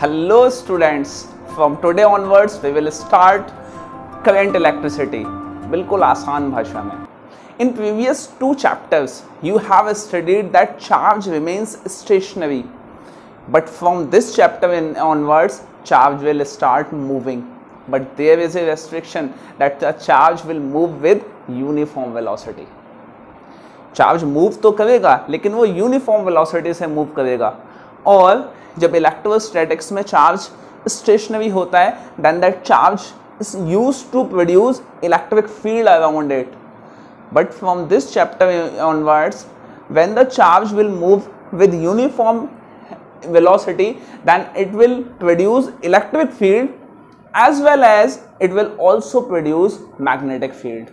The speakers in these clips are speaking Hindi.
Hello students, from today onwards we will start current electricity. बिल्कुल आसान भाषा में. In previous two chapters you have studied that charge remains stationary, but from this chapter onwards charge will start moving. But there is a restriction that the charge will move with uniform velocity. Charge move तो करेगा लेकिन वो यूनिफॉर्म वेलोसिटी से मूव करेगा. और जब इलेक्ट्रोस्टैटिक्स में चार्ज स्टेशनरी होता है then that charge is used to produce electric field around it. But from this chapter onwards when the charge will move with uniform velocity then it will produce electric field as well as it will also produce magnetic field.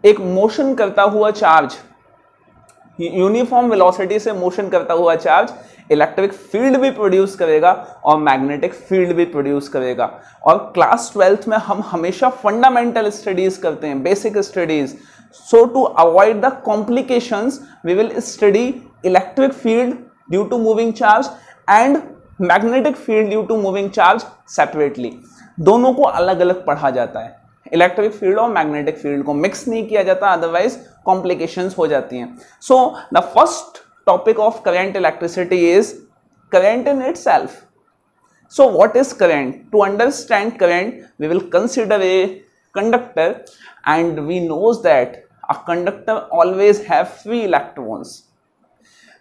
एक मोशन करता हुआ चार्ज, यूनिफॉर्म वेलोसिटी से मोशन करता हुआ चार्ज इलेक्ट्रिक फील्ड भी प्रोड्यूस करेगा और मैग्नेटिक फील्ड भी प्रोड्यूस करेगा. और क्लास 12th में हम हमेशा फंडामेंटल स्टडीज करते हैं, basic studies. So to avoid the complications we will study electric field due to moving charge and magnetic field due to moving charge separately. दोनों को अलग अलग पढ़ा जाता है. इलेक्ट्रिक फील्ड और मैग्नेटिक फील्ड को मिक्स नहीं किया जाता, अदरवाइज कॉम्प्लिकेशंस हो जाती हैं. So the first topic of current electricity is current in itself. So what is current? To understand current we will consider a conductor, and we knows that a conductor always have free electrons.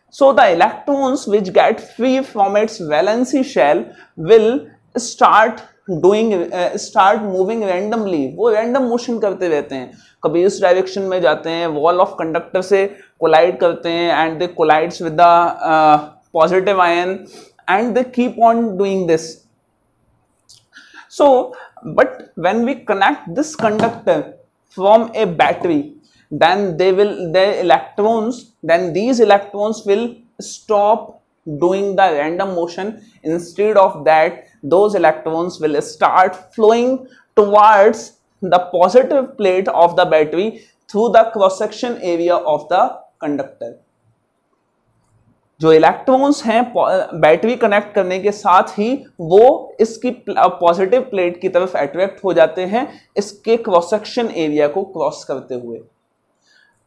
So the electrons which get free from its valency shell will start moving randomly. वो random motion करते रहते हैं, कभी इस डायरेक्शन में जाते हैं, वॉल ऑफ कंडक्टर से कोलाइड करते हैं and they collides with the positive ion and they keep on doing this. So but when we connect this conductor from a battery then these electrons will stop doing the random motion. Instead of that, those electrons will start flowing towards the positive plate of the battery through the cross section area of the conductor. जो इलेक्ट्रॉन्स हैं बैटरी कनेक्ट करने के साथ ही वो इसकी पॉजिटिव प्लेट की तरफ अट्रैक्ट हो जाते हैं इसके क्रॉस सेक्शन एरिया को क्रॉस करते हुए.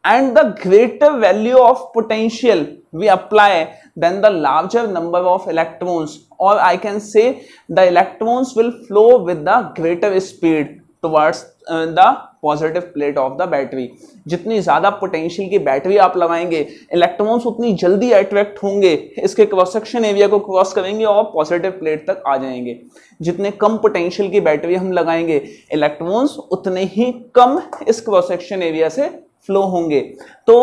And the greater value of potential we apply, then the larger number of electrons, or I can say the electrons will flow with the greater speed towards the positive plate of the battery. जितनी ज़्यादा पोटेंशियल की बैटरी आप लगाएंगे इलेक्ट्रॉन्स उतनी जल्दी अट्रैक्ट होंगे, इसके क्रॉस सेक्शन एरिया को क्रॉस करेंगे और पॉजिटिव प्लेट तक आ जाएंगे. जितने कम पोटेंशियल की बैटरी हम लगाएंगे इलेक्ट्रॉन्स उतने ही कम इस क्रॉस सेक्शन एरिया से फ्लो होंगे. तो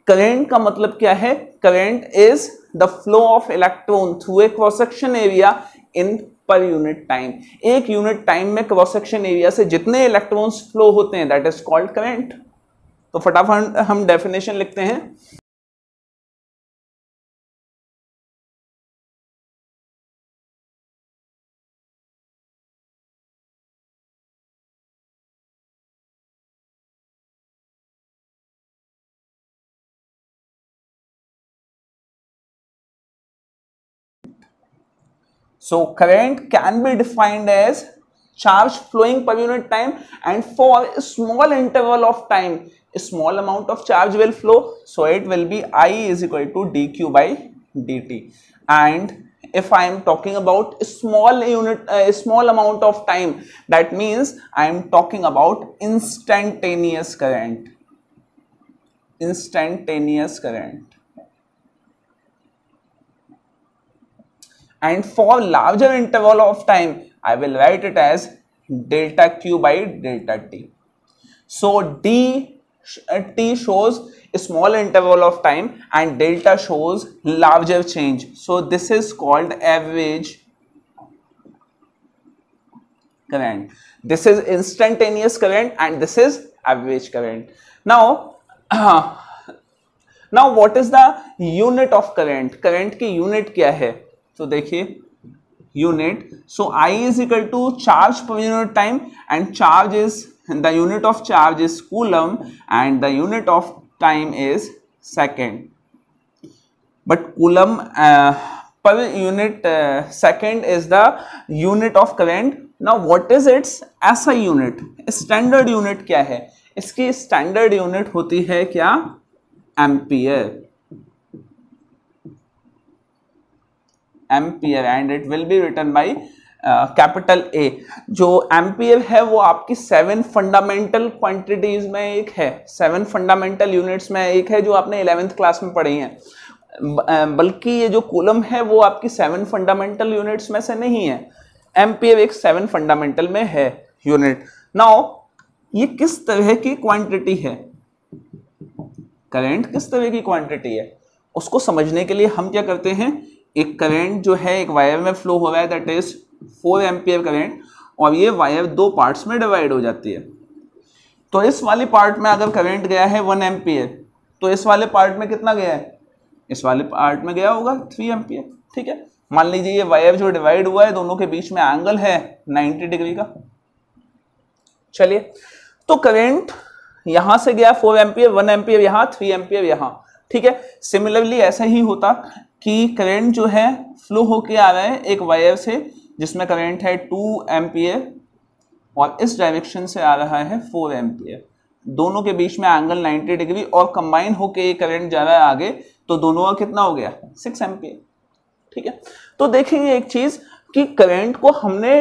करंट का मतलब क्या है? Current is the flow of electron through a cross section area in per unit time. एक यूनिट टाइम में क्रॉस सेक्शन एरिया से जितने इलेक्ट्रॉन्स फ्लो होते हैं दैट इज कॉल्ड करंट. तो फटाफट हम डेफिनेशन लिखते हैं. So current can be defined as charge flowing per unit time, and for a small interval of time a small amount of charge will flow, so it will be I is equal to dq by dt. And if I am talking about a small amount of time, that means I am talking about instantaneous current. And for larger interval of time I will write it as delta q by delta t. So t shows a small interval of time and delta shows larger change. So this is called average current. This is instantaneous current and this is average current. Now what is the unit of current? Current की यूनिट क्या है? तो देखिए unit, so I is equal to charge per unit time, and charge is, the unit of charge is coulomb and the unit of time is second. But coulomb per unit second is the unit of current. Now what is its SI unit? Standard unit क्या है? इसकी स्टैंडर्ड यूनिट होती है क्या? Ampere. Ampere and it will be written by capital A. जो एम्पियर है वो आपकी 7 फंडामेंटल क्वांटिटीज में एक है, 7 फंडामेंटल यूनिट्स में एक है, जो आपने 11th क्लास में पढ़ी है. बल्कि ये जो कूलम है वो आपकी 7 फंडामेंटल यूनिट्स में से नहीं है. एम्पियर एक 7 फंडामेंटल में है यूनिट. नाउ ये किस तरह की क्वांटिटी है? करंट किस तरह की क्वांटिटी है उसको समझने के लिए हम क्या करते हैं, एक करंट जो है एक वायर में फ्लो हो रहा है, दैट इज 4 एम्पियर करंट, और ये वायर 2 पार्ट्स में डिवाइड हो जाती है. तो इस वाली पार्ट में अगर करंट गया है 1 एम्पियर, तो इस वाले पार्ट में कितना गया है? इस वाले पार्ट में गया होगा 3 एम्पियर. ठीक है, मान लीजिए ये वायर जो डिवाइड हुआ है दोनों के बीच में एंगल है 90 डिग्री का. चलिए, तो करंट यहां से गया 4 एम्पियर, 1 एम्पियर यहां, 3 एम्पियर यहां. ठीक है, सिमिलरली ऐसा ही होता कि करंट जो है फ्लो होके आ रहा है एक वायर से जिसमें करंट है 2 एम्पियर और इस डायरेक्शन से आ रहा है 4 एम्पियर. दोनों के बीच में एंगल 90 डिग्री और कंबाइन होके ये करंट जा रहा है आगे, तो दोनों का कितना हो गया? 6 एम्पियर. ठीक है, तो देखेंगे एक चीज कि करंट को हमने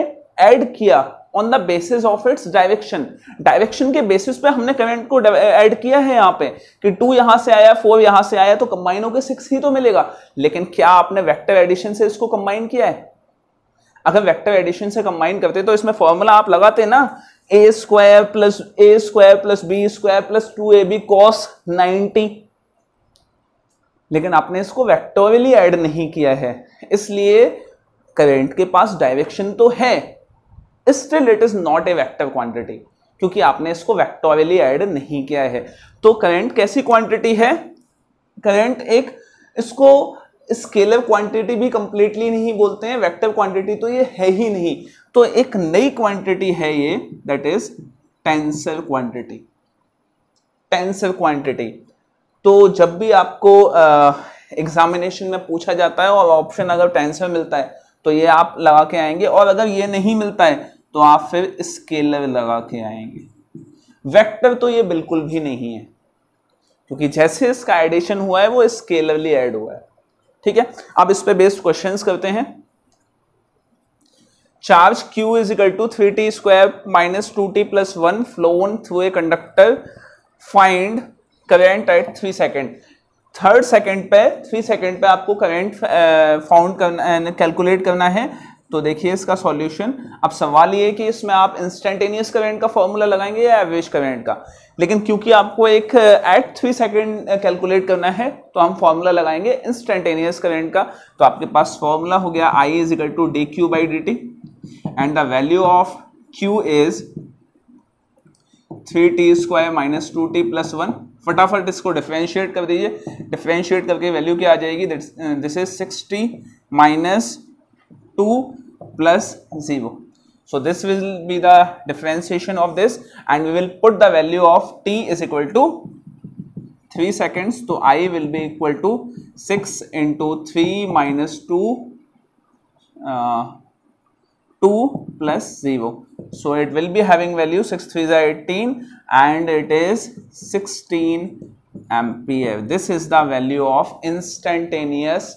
ऐड किया on the basis of its direction. Direction के बेसिस पे हमने करंट को ऐड किया है यहाँ पे कि 2 यहां से आया, 4 यहां से आया, तो कंबाइन होकर 6 ही तो मिलेगा. लेकिन क्या आपने वेक्टर एडिशन से इसको कंबाइन किया है? अगर वेक्टर एडिशन से कंबाइन करते तो इसमें फॉर्मूला आप लगाते ना, a square plus b square plus 2ab cos 90. लेकिन आपने इसको वेक्टोरियली ऐड नहीं किया है, इसलिए करंट के पास डायरेक्शन तो है, still it is not a vector quantity, क्योंकि आपने इसको वेक्टोरियली ऐड नहीं किया है. तो करंट कैसी क्वांटिटी है? करंट एक, इसको स्केलर क्वांटिटी भी कंप्लीटली नहीं बोलते हैं, वेक्टर क्वांटिटी तो ये है ही नहीं. तो एक नई क्वांटिटी है ये, that is tensor quantity. Tensor quantity. तो जब भी आपको एग्जामिनेशन में पूछा जाता है और ऑप्शन अगर टेंसर मिलता है तो ये आप लगा के आएंगे, और अगर ये नहीं मिलता है तो आप फिर स्केलर लगा के आएंगे. वेक्टर तो ये बिल्कुल भी नहीं है, क्योंकि जैसे इसका एडिशन हुआ है वो स्केलरली ऐड हुआ है. ठीक है, अब इस पे बेस्ड क्वेश्चंस करते हैं. Charge Q is equal to 3t square minus 2t plus 1 flown through a conductor. Find current at 3 second. 3 second पे आपको करंट फाउंड करना, कैलकुलेट करना है. तो देखिए इसका सॉल्यूशन. अब सवाल ये कि इसमें आप इंस्टेंटेनियस करंट का फॉर्मूला लगाएंगे या एवरेज करंट का, लेकिन क्योंकि आपको एक एट 3 सेकेंड कैलकुलेट करना है तो हम फॉर्मूला लगाएंगे इंस्टेंटेनियस करंट का. तो आपके पास फॉर्मूला हो गया I is equal to dq by dt and the value of Q is 3t square minus 2t plus 1. फटाफट इसको डिफरेंशिएट कर दीजिए. डिफरेंशिएट करके वैल्यू क्या आ जाएगी? This is 6t minus 2 plus 0. So this will be the differentiation of this, and we will put the value of t is equal to 3 seconds. So I will be equal to 6 into 3 minus 2 plus 0. So it will be having value 6 3 is 18 and it is 16 ampere. This is the value of instantaneous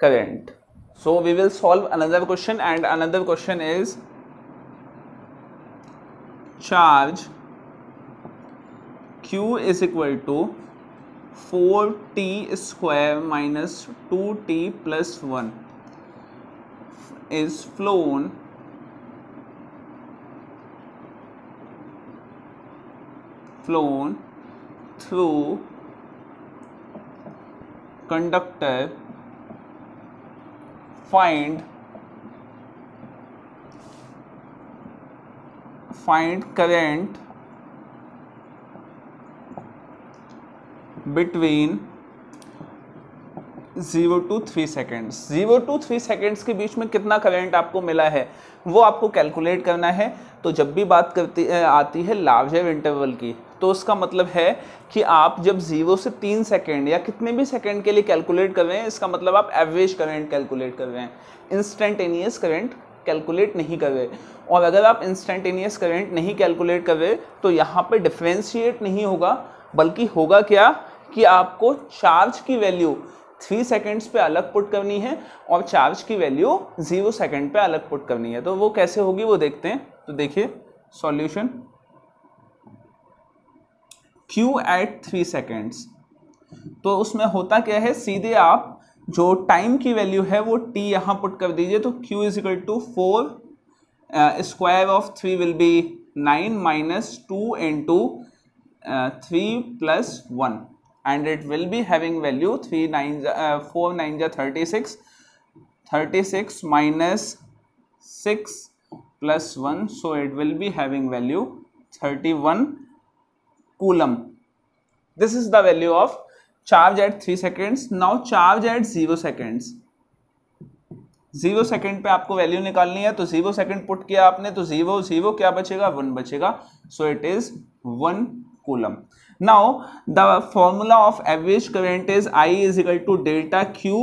current. So we will solve another question, and another question is charge Q is equal to 4t square minus 2t plus 1 is flown through conductor. Find current between 0 to 3 seconds, 0 to 3 seconds के बीच में कितना करंट आपको मिला है वो आपको कैलकुलेट करना है। तो जब भी बात आती है लार्जर इंटरवल की, तो उसका मतलब है कि आप जब 0 से 3 सेकेंड या कितने भी सेकेंड के लिए कैलकुलेट कर रहे हैं, इसका मतलब आप एवरेज करंट कैलकुलेट कर रहे हैं, इंस्टेंटेनियस करंट कैलकुलेट नहीं कर रहे। और अगर आप इंस्टेंटेनियस करंट नहीं कैलकुलेट कर रहे तो यहाँ पे डिफ्रेंशिएट नहीं होगा, बल्कि होगा क्या कि आपको चार्ज की वैल्यू 3 सेकेंड्स पे अलग पुट करनी है और चार्ज की वैल्यू 0 सेकेंड पे अलग पुट करनी है। तो वो कैसे होगी वो देखते हैं। तो देखिए सॉल्यूशन, Q एट 3 सेकेंड्स, तो उसमें होता क्या है, सीधे आप जो टाइम की वैल्यू है वो t यहाँ पुट कर दीजिए। तो Q is equal to 4 square of 3 will be 9 minus 2 into 3 plus 1 and it will be having value 4 9 36, 36 minus 6 plus 1, so it will be having value 31 coulomb. This is the value of charge at 3 seconds. Now charge at 0 seconds. 0 second पे आपको वैल्यू निकालनी है, तो 0 सेकेंड पुट किया आपने तो 0 0 क्या बचेगा, 1 बचेगा, so it is 1 coulomb. Now the formula of average current is I is equal to delta Q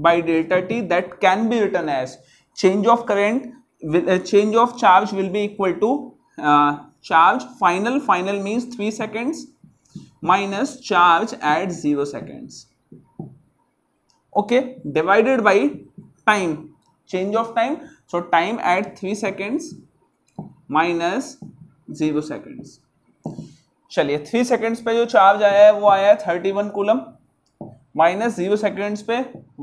by delta T, that can be written as change of current with change of charge will be equal to charge final means 3 seconds minus charge at 0 seconds, okay, divided by time, change of time, so time at 3 seconds minus 0 seconds। चलिए 3 सेकेंड्स पे जो चार्ज आया है वो आया है 31 कूलम, माइनस 0 सेकेंड्स पे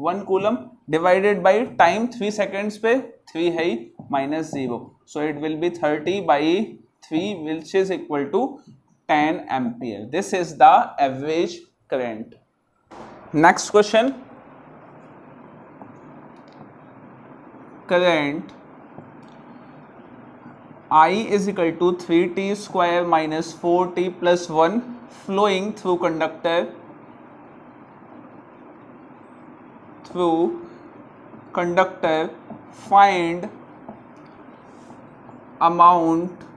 1 coulomb, divided by time 3 seconds पे 3 है ही minus 0, so it will be 30 by 3 which is equal to 10 ampere. This is the average current. Next question, current I is equal to 3t square minus 4t plus 1 flowing through conductor find amount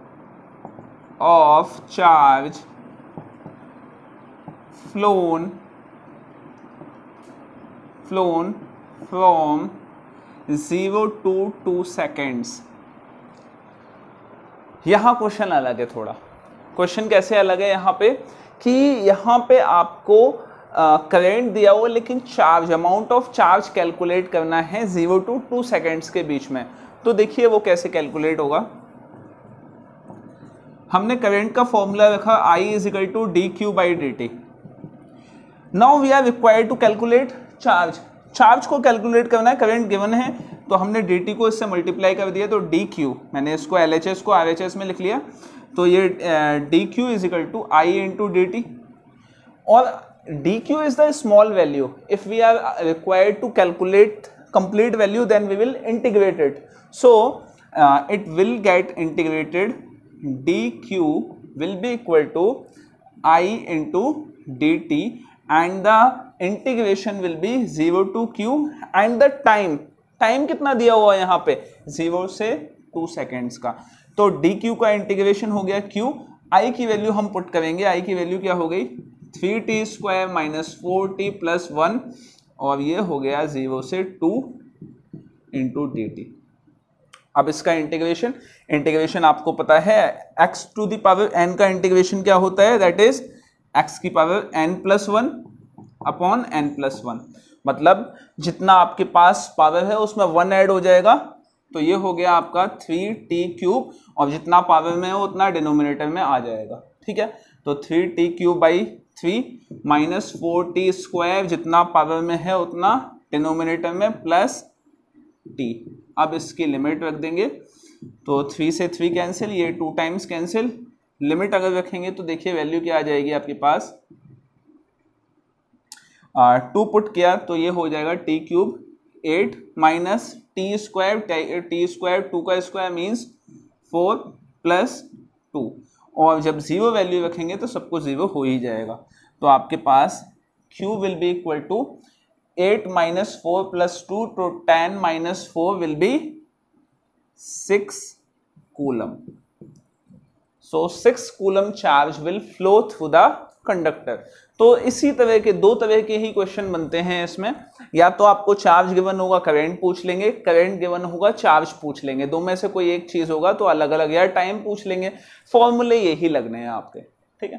of charge flown from 0 to 2 seconds। यहाँ क्वेश्चन अलग है थोड़ा। क्वेश्चन कैसे अलग है यहाँ पे कि यहाँ पे आपको करंट दिया हुआ लेकिन charge, amount of charge calculate करना है 0 to 2 सेकेंड्स के बीच में। तो देखिए वो कैसे कैलकुलेट होगा। हमने करंट का फॉर्मूला रखा I is equal to dq by dt। Now we are required to calculate charge, charge को कैलकुलेट करना है, करंट गिवन है तो हमने dt को इससे मल्टीप्लाई कर दिया, तो dq, मैंने इसको LHS को RHS में लिख लिया, तो ये dq is equal to I into dt, और dq is the small value, if we are required to calculate complete value then we will integrate it, so it will get integrated, dq will be equal to I into dt and the integration will be 0 to q and the time कितना दिया हुआ है यहाँ पे 0 से 2 सेकेंड्स का, तो dq का इंटीग्रेशन हो गया q, I की वैल्यू हम पुट करेंगे, I की वैल्यू क्या हो गई 3t square minus 4t plus 1, और ये हो गया 0 से 2 इंटू dt। अब इसका इंटीग्रेशन आपको पता है x to the power n का इंटीग्रेशन क्या होता है, दैट इज x की power n plus 1 upon n plus 1, मतलब जितना आपके पास पावर है उसमें 1 ऐड हो जाएगा, तो ये हो गया आपका 3t क्यूब, और जितना पावर में है उतना डिनोमिनेटर में आ जाएगा, ठीक है। तो 3t cube by 3 minus 4t square, जितना पावर में है उतना डिनोमिनेटर में, प्लस t। अब इसकी लिमिट रख देंगे, तो 3 से 3 कैंसिल, ये 2 टाइम्स कैंसिल, लिमिट अगर रखेंगे तो देखिए वैल्यू क्या आ जाएगी आपके पास, 2 पुट किया तो ये हो जाएगा t cube 8 minus T square 2 का स्क्वायर मीन्स 4 प्लस 2, और जब 0 वैल्यू रखेंगे तो सबको 0 हो ही जाएगा, तो आपके पास q will be equal to 8 minus 4 plus 2, to 10 minus 4 will be 6 coulomb. So 6 coulomb charge will flow through the conductor. तो इसी तरह के दो तरह के ही क्वेश्चन बनते हैं इसमें, या तो आपको चार्ज गिवन होगा करंट पूछ लेंगे, करंट गिवन होगा चार्ज पूछ लेंगे, दो में से कोई एक चीज होगा तो अलग अलग, या टाइम पूछ लेंगे। फॉर्मूले यही लगने हैं आपके, ठीक है।